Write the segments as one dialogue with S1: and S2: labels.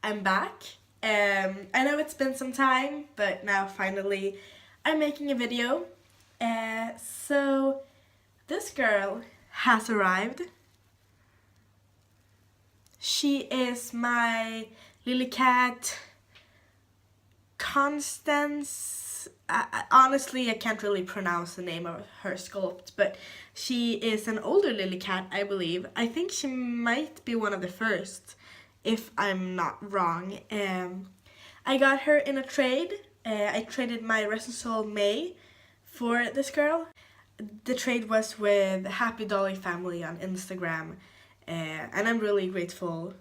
S1: I'm back. I know it's been some time, but now finally I'm making a video. So this girl has arrived. She is my Lillycat Constance. Honestly, I can't really pronounce the name of her sculpt, but she is an older Lillycat, I believe. I think she might be one of the first, if I'm not wrong. I got her in a trade. I traded my Resin Soul May for this girl. The trade was with Happy Dolly Family on Instagram, and I'm really grateful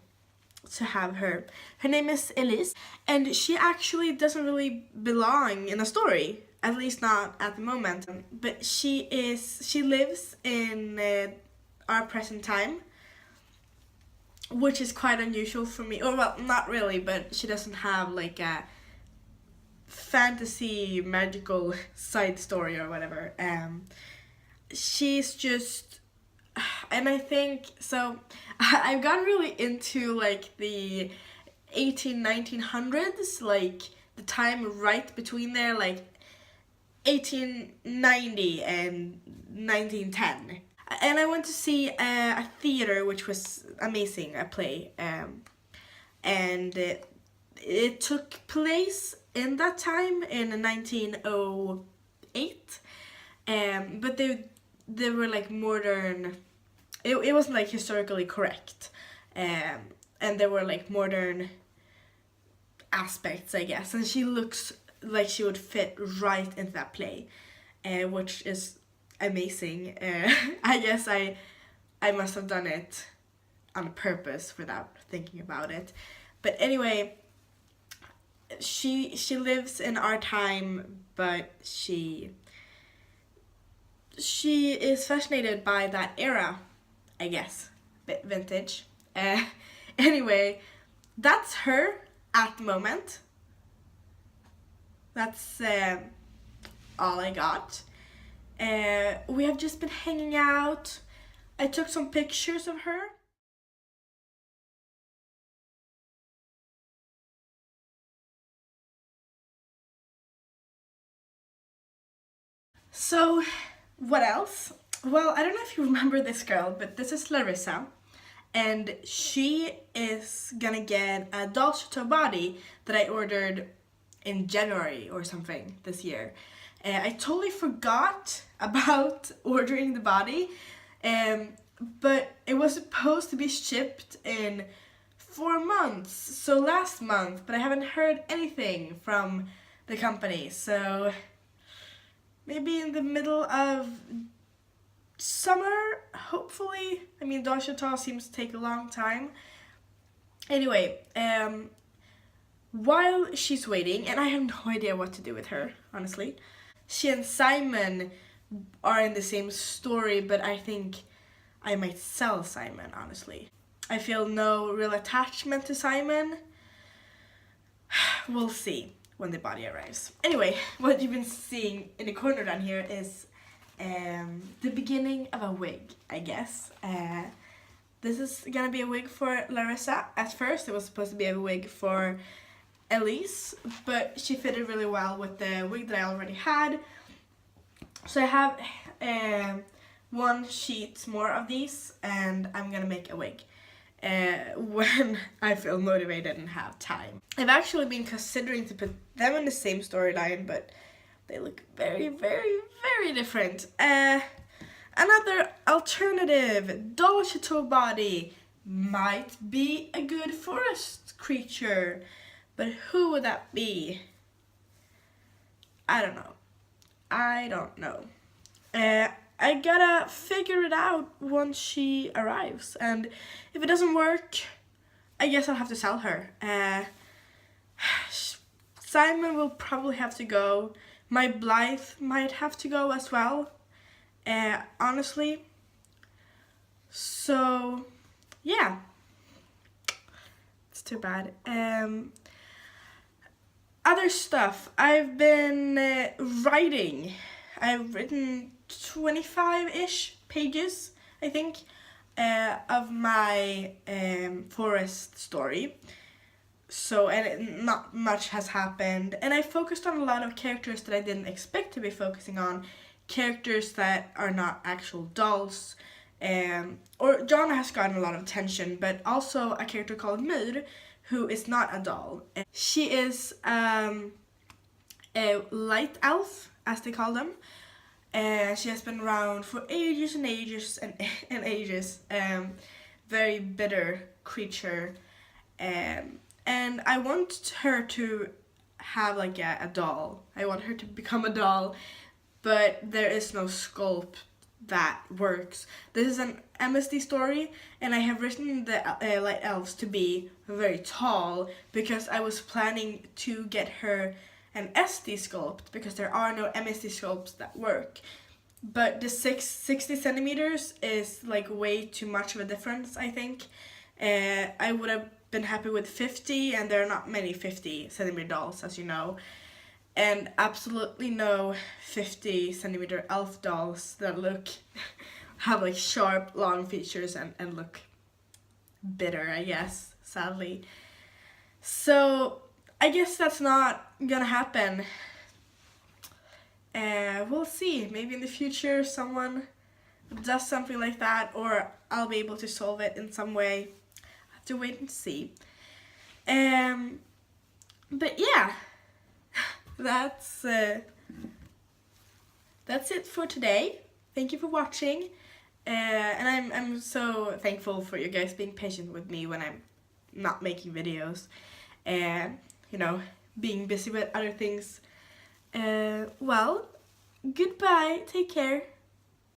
S1: to have her. Her name is Elise, and she actually doesn't really belong in a story, at least not at the moment. But she lives in our present time, which is quite unusual for me. Or well, not really, but she doesn't have like a fantasy magical side story or whatever. She's just, and I think so. I've gotten really into like the 1900s, like the time right between there, like 1890 and 1910. And I went to see a theater, which was amazing, a play, and it took place in that time in 1908, but they were like modern. It wasn't like historically correct, and there were like modern aspects, I guess, and she looks like she would fit right into that play, which is amazing. I guess I must have done it on purpose without thinking about it. But anyway, she lives in our time, but she is fascinated by that era, I guess, bit vintage. Anyway, that's her at the moment. That's all I got. We have just been hanging out. I took some pictures of her. So, what else? Well, I don't know if you remember this girl, but this is Larissa. And she is gonna get a doll chateau body that I ordered in January or something this year. I totally forgot about ordering the body, but it was supposed to be shipped in 4 months, so last month, but I haven't heard anything from the company, so maybe in the middle of summer, hopefully. I mean, doll chateau seems to take a long time. Anyway, while she's waiting, and I have no idea what to do with her, honestly. She and Simon are in the same story, but I think I might sell Simon, honestly. I feel no real attachment to Simon. We'll see when the body arrives. Anyway, what you've been seeing in the corner down here is the beginning of a wig, I guess. This is gonna be a wig for Larissa. At first it was supposed to be a wig for Elise, but she fitted really well with the wig that I already had. So I have 1 sheet more of these, and I'm gonna make a wig when I feel motivated and have time. I've actually been considering to put them in the same storyline, but they look very, very, very different. Another alternative doll chateau body might be a good forest creature, but who would that be? I don't know. I gotta figure it out once she arrives, and if it doesn't work, I guess I'll have to sell her. Simon will probably have to go. My Blythe might have to go as well, honestly. So, yeah. It's too bad. Other stuff. I've been writing. I've written 25-ish pages, I think, of my forest story. So, not much has happened, and I focused on a lot of characters that I didn't expect to be focusing on, characters that are not actual dolls. Or Jana has gotten a lot of attention, but also a character called Myr, who is not a doll. She is a light elf, as they call them. She has been around for ages and ages and ages. Very bitter creature. And I want her to have like a doll. I want her to become a doll, but there is no sculpt that works. This is an MSD story, and I have written the light elves to be very tall because I was planning to get her an SD sculpt because there are no MSD sculpts that work. But the 60 centimeters is like way too much of a difference, I think. I would have been happy with 50, and there are not many 50 centimeter dolls, as you know. And absolutely no 50 centimeter elf dolls that have like sharp, long features and look bitter, I guess, sadly. So I guess that's not gonna happen. We'll see. Maybe in the future someone does something like that, or I'll be able to solve it in some way. I have to wait and see. But yeah, that's it for today. Thank you for watching, and I'm so thankful for you guys being patient with me when I'm not making videos, and you know, being busy with other things. Well, goodbye. Take care.